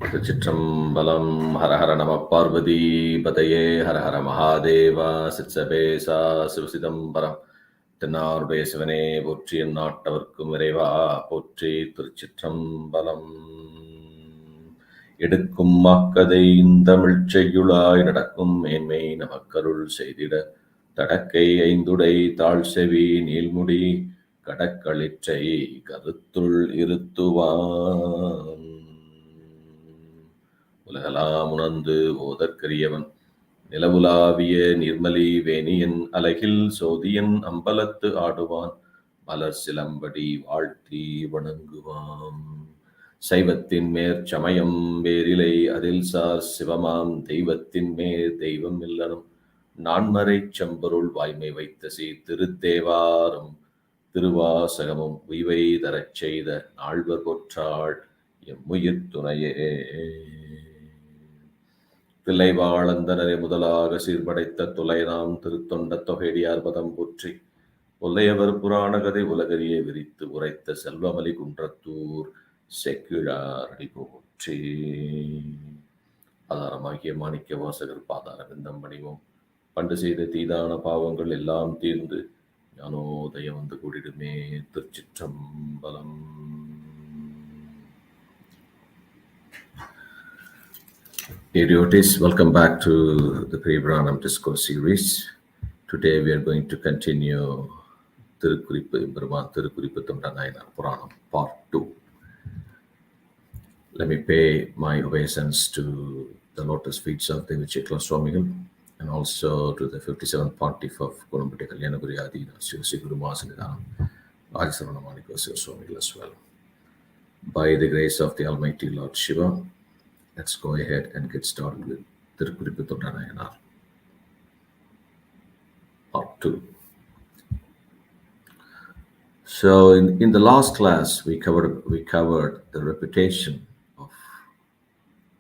Thiruchitrambalam, Hara Hara Nama Parvati Pataye, Hara Hara Mahadeva, Sitsabesa, Sivasidambaram, Tenarbe Sivane, Potri Nattavarkum Reva, Potri Thiruchitrambalam. எடுக்கும் மாக்கதை இந்தமிழ் செய்யுளாய் நடக்கும் மேன்மை நமக்கருள் செய்திட தடக்கை ஐந்துடை தாழ் செவி நீள்முடி கடக்களிற்றை கருத்துள் இருத்துவான் உலகலாம் உணர்ந்து ஓதற்கரியவன் நிலவுலாவிய நிர்மலி வேணியன் அலகில் சோதியன் அம்பலத்து ஆடுவான் மலர் சிலம்படி வாழ்த்தி வணங்குவான் சைவத்தின் மேற்சமயம் வேறிலை அதில் சார் சிவமாம் தெய்வத்தின் மேற் தெய்வம் இல்லனும் நான்மறை செம்பொருள் வாய்மை வைத்த திருத்தேவாரம் திருவாசகமும் உய்வை தரச் செய்த நால்வர் பொற்றாள் எம்முயிர் துணையே. தில்லைவாழந்தனரை முதலாக சீர்படைத்த துலைநாம் திருத்தொண்ட தொகையடியார் பதம் போற்றி ஒல்லையவர் புராண கதை உலகறியே விரித்து உரைத்த செல்வமலி குன்றத்தூர் செக்கிழாரடி போற்றி. ஆதாரமாகிய மாணிக்க வாசகர் பாதார விந்தம் பணிவோம். பண்டு செய்த தீதான பாவங்கள் எல்லாம் தீர்ந்து ஞானோதயம் வந்து கூடிடுமே. திருச்சிற்றம்பலம். Dear devotees, welcome back to the Periyapuranam Discourse series. Today we are going to continue Thirukkuripputhonda Nayanar Puranam Part 2. Let me pay my obeisance to the lotus feet of the Thiruchitrambalam and also to the 57th Pontiff of Gomathinayagam Kalyanaguri Adina, Sri Guru Mahasanidhanam, Rajasaranamanika Swamigal as well. By the grace of the Almighty Lord Shiva, let's go ahead and get started with Thirukkuripputhonda Nayanar Part 2. So in the last class, we covered the reputation of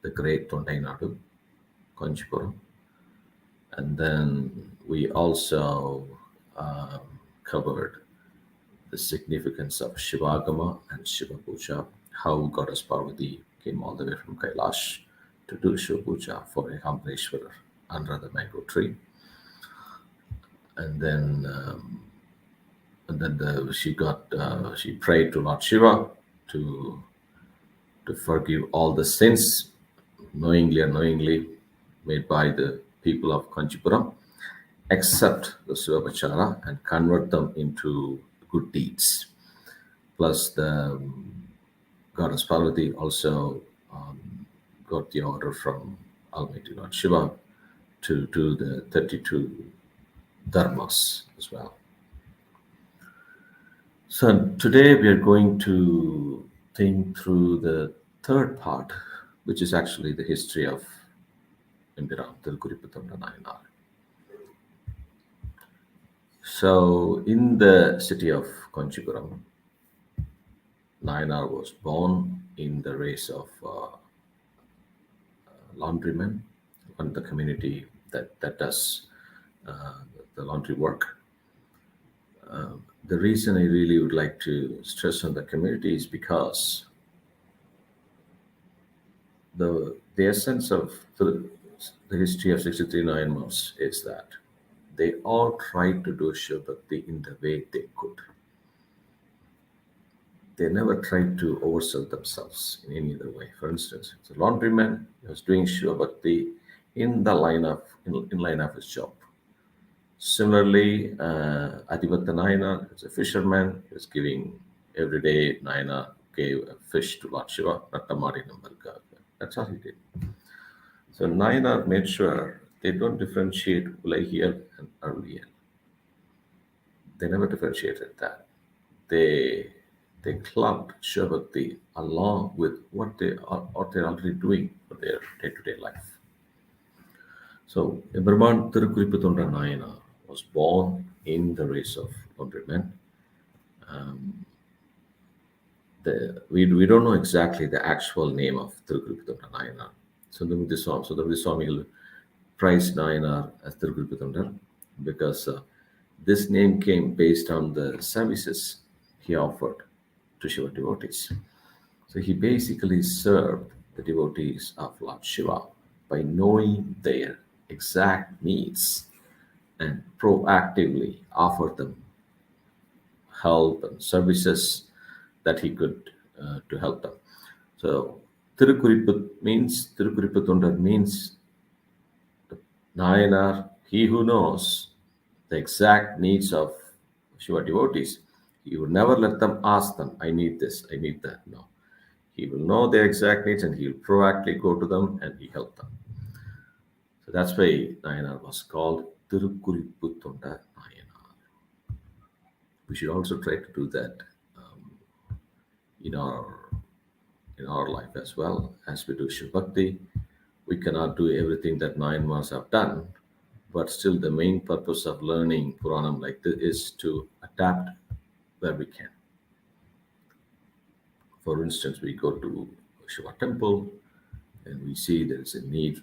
the great Nayanadu, Kanchipuram, and then we also covered the significance of Shivagama and Shiva Puja, how Goddess Parvati came all the way from Kailash to do Shiva Puja for a Kampleshwarar under the mango tree, and then she prayed to Lord Shiva to forgive all the sins knowingly or unknowingly made by the people of Kanchipuram, accept the Sivapachara and convert them into good deeds. Plus the Goddess Parvati also got the order from Almighty Lord Shiva to do the 32 dharmas as well. So today we are going to think through the third part, which is actually the history of Empiran Thirukkuripputhonda Nayanar. So in the city of Kanchipuram, Nayanar was born in the race of laundrymen and the community that does the laundry work. The reason I really would like to stress on the community is because the essence of the history of 63 Nayanmars is that they all tried to do Shiva Bhakti in the way they could. They never tried to oversell themselves in any other way. For instance, the laundryman was doing Shiva Bhakti in line of his job. Similarly, Adhivatta Nayanar is a fisherman. He was giving every day. Nayanar gave a fish to Lord Shiva. That's all he did. So Nayanar made sure they don't differentiate Ulahiyal and Aruliyal. They never differentiated that. They clubbed Shiva Bhakti along with what they're already doing for their day-to-day life. So Empiran Thirukkuripputhonda Nayanar was born in the race of laundrymen. We don't know exactly the actual name of Thirukkuripputhonda Nayanar. Sundaramurthy Swamigal prized Nayanar as Thirukkuripputhondar because this name came based on the services he offered to Shiva devotees. So he basically served the devotees of Lord Shiva by knowing their exact needs and proactively offer them help and services that he could to help them. So Thirukkuripputhondar means the Nayanar, he who knows the exact needs of Shiva devotees. He would never let them ask them, I need this, I need that. No. He will know their exact needs and he will proactively go to them and he help them. So that's why Nayanar was called Thirukkuripputhonda Nayanar. We should also try to do that in our life as well. As we do Shiva Bhakti, we cannot do everything that Nayanmars have done, but still the main purpose of learning Puranam like this is to adapt where we can. For instance, we go to Shiva temple and we see there's a need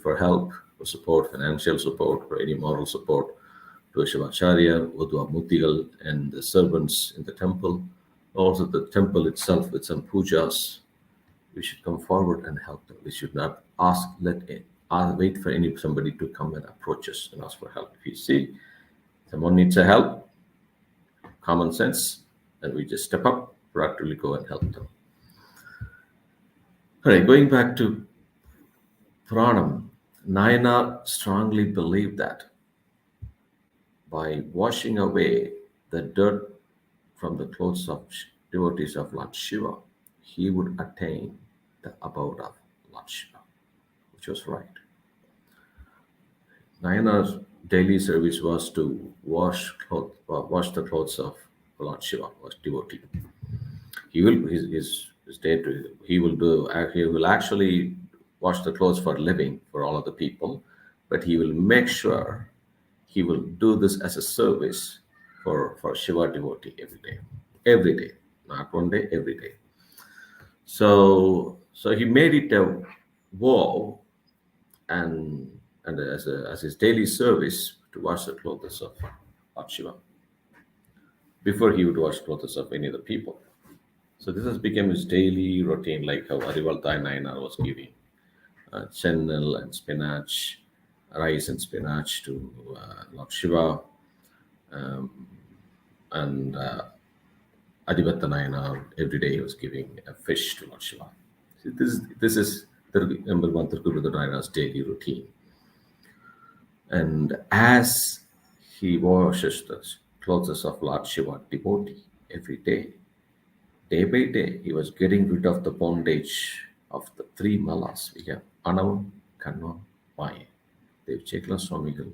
for help, for support, financial support, or any moral support to a Shivacharya, Udva Mutigal, and the servants in the temple. Also the temple itself with some pujas. We should come forward and help them. We should not wait for somebody to come and approach us and ask for help. If you see someone needs a help, common sense, and we just step up, proactively go and help them. All right, going back to Puranam, Nayanar strongly believed that by washing away the dirt from the clothes of devotees of Lord Shiva, he would attain the abode of Lord Shiva, which was right. Nayanar's daily service was to wash the clothes of Lord Shiva, was devotee. He will actually wash the clothes for a living for all of the people, but he will make sure he will do this as a service for Shiva devotee every day, not one day, every day. So he made it a vow and as his daily service to wash the clothes of Lord Shiva before he would wash clothes of any other people. So this has become his daily routine, like how Arivaltai Nayanar was giving chennel and spinach, rice and spinach to Lord Shiva, and Adivatta Nayanar every day he was giving a fish to Lord Shiva. See, this is Thirukkuripputhonda Nayanar's daily routine. And as he washes the clothes of Lord Shiva devotee every day by day, he was getting rid of the bondage of the three malas. We have Anavam, Karma, Maya. Dev Chekla Swamigal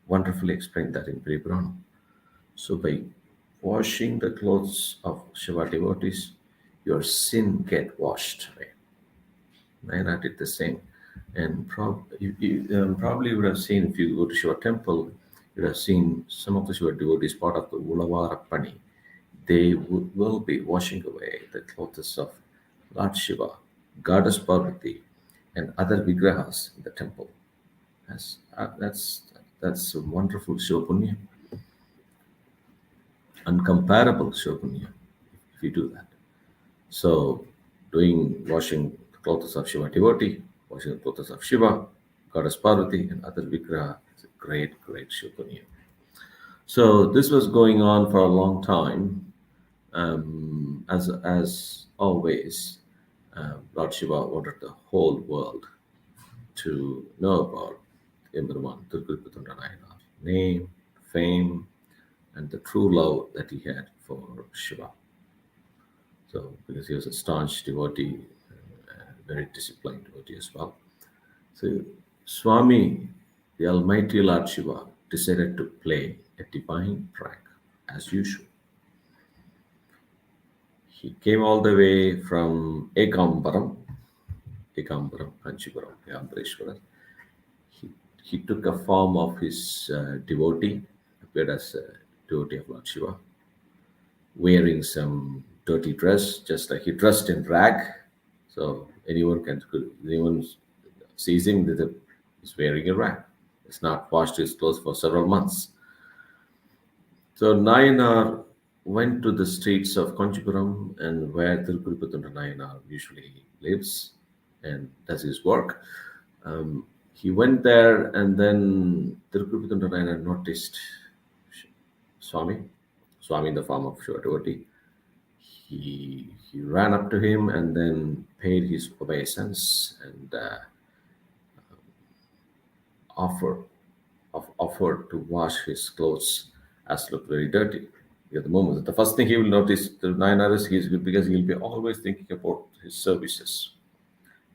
wonderfully explained that in Periyapuranam. So by washing the clothes of Shiva devotees, your sin get washed away. Nayanar did the same. And probably you would have seen, if you go to Shiva temple, you would have seen some of the Shiva devotees, part of the Ulavarappani. They will be washing away the clothes of Lord Shiva, Goddess Parvati, and other vigrahas in the temple. That's a wonderful Shiva Punya. Uncomparable Shiva Punya if you do that. So washing the clothes of Shiva devotee, washing the clothes of Shiva, Goddess Parvati, and other vigraha is a great Shiva Punya. So this was going on for a long time. As always, Lord Shiva wanted the whole world to know about Empiran Thirukkuripputhonda Nayanar, name, fame, and the true love that he had for Shiva. So, because he was a staunch devotee, very disciplined devotee as well. So, Swami, the Almighty Lord Shiva, decided to play a divine prank as usual. He came all the way from Ekambaram, Kanchipuram, Ambareshwarar. He took a form of his devotee, appeared as a devotee of Lord Shiva, wearing some dirty dress, just like he dressed in rag. So anyone sees him that he's wearing a rag. He's not washed his clothes for several months. So Nayanar went to the streets of Conchipuram and where Thirukkuripputhonda Nayanar usually lives and does his work. He went there, and then Thirukkuripputhonda Nayanar noticed Swami, Swami in the form of Shiva devotee. He ran up to him and then paid his obeisance and offered offered to wash his clothes as looked very dirty. At the moment, the first thing he will notice the Nayanar is because he'll be always thinking about his services.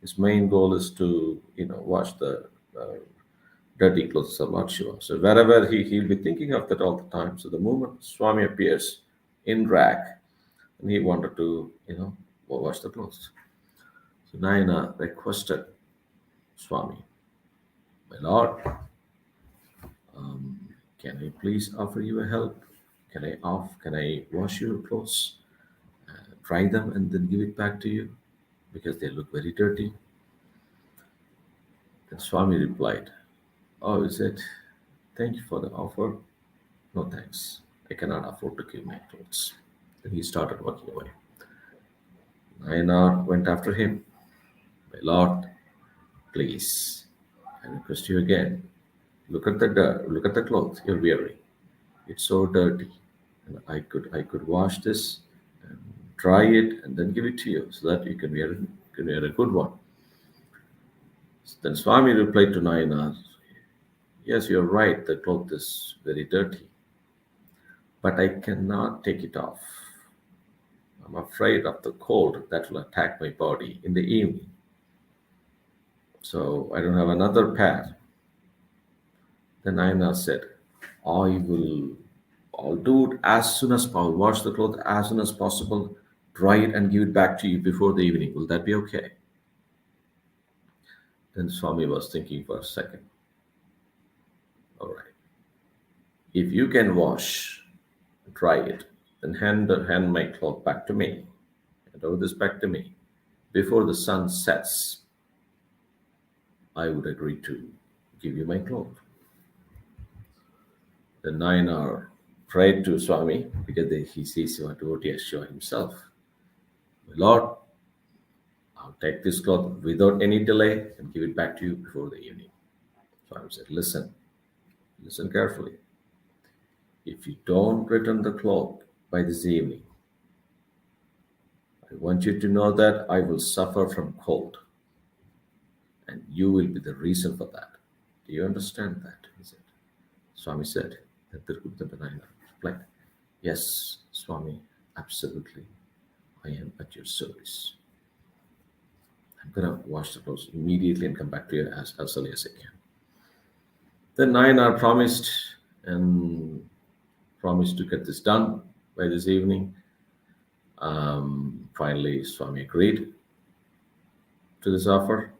His main goal is to wash the uh, dirty clothes of Lord Shiva. So wherever he'll be thinking of that all the time. So the moment Swami appears in rag, and he wanted to wash the clothes. So Nayana requested Swami, my Lord, can I please offer you a help? Can I wash your clothes, dry them, and then give it back to you because they look very dirty? Then Swami replied, "Oh, is it? Thank you for the offer. No thanks. I cannot afford to give my clothes." Then he started walking away. Nayanar went after him. My Lord, please, I request you again. Look at the dirt. Look at the clothes you're wearing. It's so dirty, and I could wash this and dry it and then give it to you so that you can wear a good one. Then Swami replied to Nayanar, "Yes, you're right. The cloth is very dirty, but I cannot take it off. I'm afraid of the cold that will attack my body in the evening. So I don't have another pair." Then Nayanar said, I will I'll do it as soon as possible. Wash the cloth as soon as possible, dry it and give it back to you before the evening. Will that be okay? Then Swami was thinking for a second. All right. If you can wash, dry it, then hand my cloth back to me. Hand over this back to me. Before the sun sets, I would agree to give you my cloth. The Nayanar prayed to Swami because he sees Shiva devotee as Shiva himself. Lord, I'll take this cloth without any delay and give it back to you before the evening. Swami said, listen carefully. If you don't return the cloth by this evening, I want you to know that I will suffer from cold, and you will be the reason for that. Do you understand that? He said. Swami said, that Thirukkuripputhonda replied, Yes, Swami, absolutely. I am at your service. I'm going to wash the clothes immediately and come back to you as early as I can. Then Nayanar promised to get this done by this evening. Finally, Swami agreed to this offer.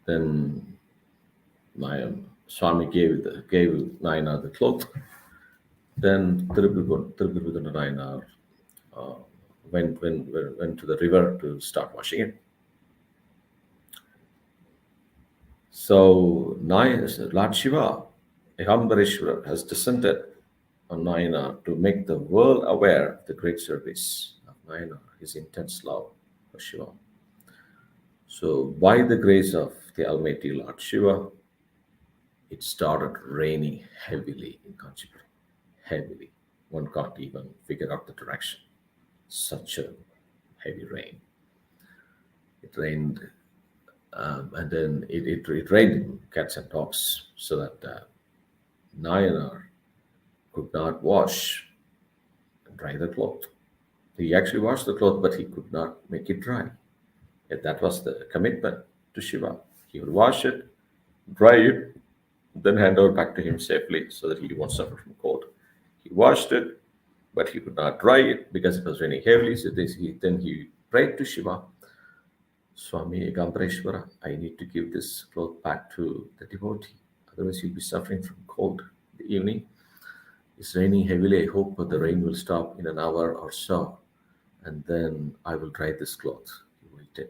Then Swami gave Nayanar the cloth. Then Thirukkuripputhonda Nayanar went to the river to start washing it. So Lord Shiva, Ekambareshwara, has descended on Nayanar to make the world aware of the great service of Nayanar, his intense love for Shiva. So by the grace of the Almighty Lord Shiva, it started raining heavily in Kanchipuram. Heavily. One can't even figure out the direction. Such a heavy rain. It rained, and then it rained in cats and dogs, so that Nayanar could not wash and dry the cloth. He actually washed the cloth, but he could not make it dry. Yet that was the commitment to Shiva. He would wash it, dry it, then hand over back to him safely so that he won't suffer from cold. He washed it, but he could not dry it because it was raining heavily. So then he prayed to Shiva, Swami Ekambareshwara, I need to give this cloth back to the devotee. Otherwise, he'll be suffering from cold in the evening. It's raining heavily. I hope the rain will stop in an hour or so. And then I will dry this cloth. He waited.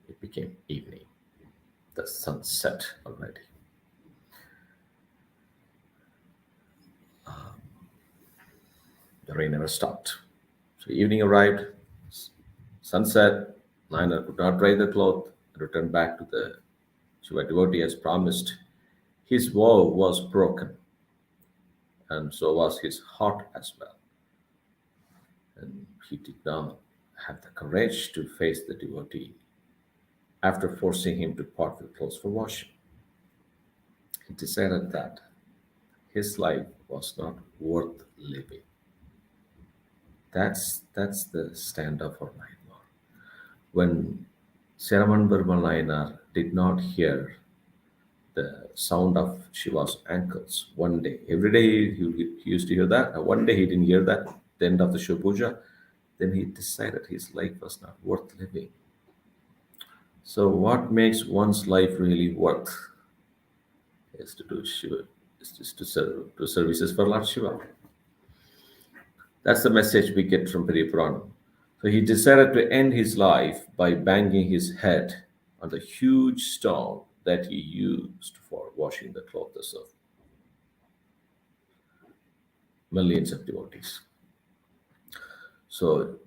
It became evening. The sun set already. The rain never stopped. So evening arrived, sunset. Nayanar could not dry the cloth and returned back to the Shiva devotee as promised. His vow was broken, and so was his heart as well. And he did not have the courage to face the devotee after forcing him to part the clothes for washing. He decided that his life was not worth living. That's the stand of our Nayanmar. When Nayanar did not hear the sound of Shiva's ankles one day, every day he used to hear that. And one day he didn't hear that, the end of the Shiva Puja, then he decided his life was not worth living. So, what makes one's life really worth is to do Shiva, is just to serve, to services for Lord Shiva. That's the message we get from Periyapuranam. So he decided to end his life by banging his head on the huge stone that he used for washing the clothes of millions of devotees. So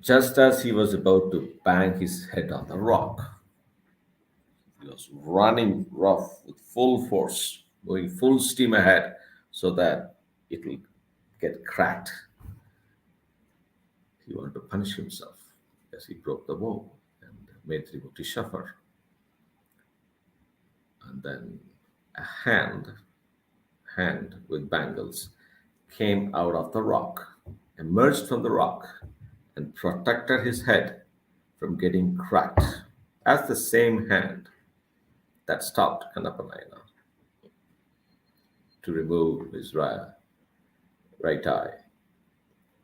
just as he was about to bang his head on the rock, he was running rough with full force, going full steam ahead so that it will get cracked. He wanted to punish himself as he broke the vow and made the devotee suffer. And then a hand with bangles, came out of the rock, emerged from the rock, and protected his head from getting cracked. As the same hand that stopped Kannappa Nayanar to remove his right eye.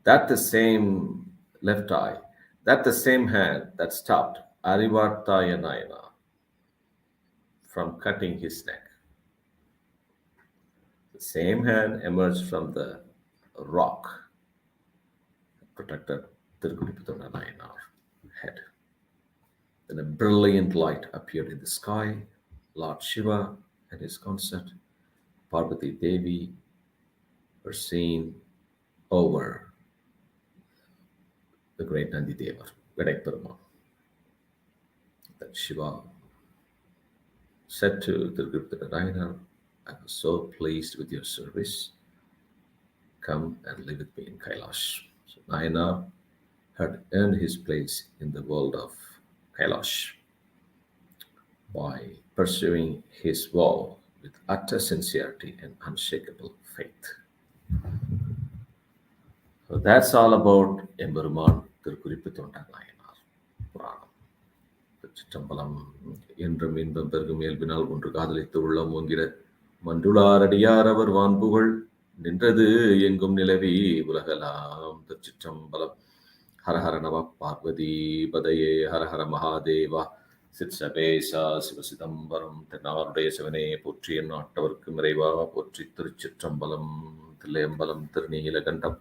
That the same left eye. That the same hand that stopped Arivartaya Nayanar from cutting his neck. The same hand emerged from the rock that protected Thirukkuripputhonda Nayanar head. Then a brilliant light appeared in the sky. Lord Shiva and his consort, Parvati Devi, were seen over the great Nandi Deva, Vedaikperumal. That Shiva said to Thirukkuripputhonda Nayanar, I was so pleased with your service. Come and live with me in Kailash. So Nayanar had earned his place in the world of Kailash by pursuing his vow with utter sincerity and unshakable faith. So that's all about Emperuman Thirukkuripputhonda puranam. Thiruchitrambalam என்றும் இன்பம் பெருகும் இயல்பினால் ஒன்று காதலித்து உள்ளம் ஓங்கிட மன்றுளாரடியார் அவர் வான்புகழ் நின்றது எங்கும் நிலவி உலகலாம் திருச்சிற்றம்பலம். ஹர ஹர நம பார்வதி பதையே ஹர ஹர மகாதேவா. சிற்சபேசா சிவசிதம்பரம் தென்னாருடைய சிவனே போற்றி என் நாட்டவர்க்கு இறைவா போற்றி. திருச்சிற்றம்பலம் தில்லையம்பலம் திருநீலகண்டம்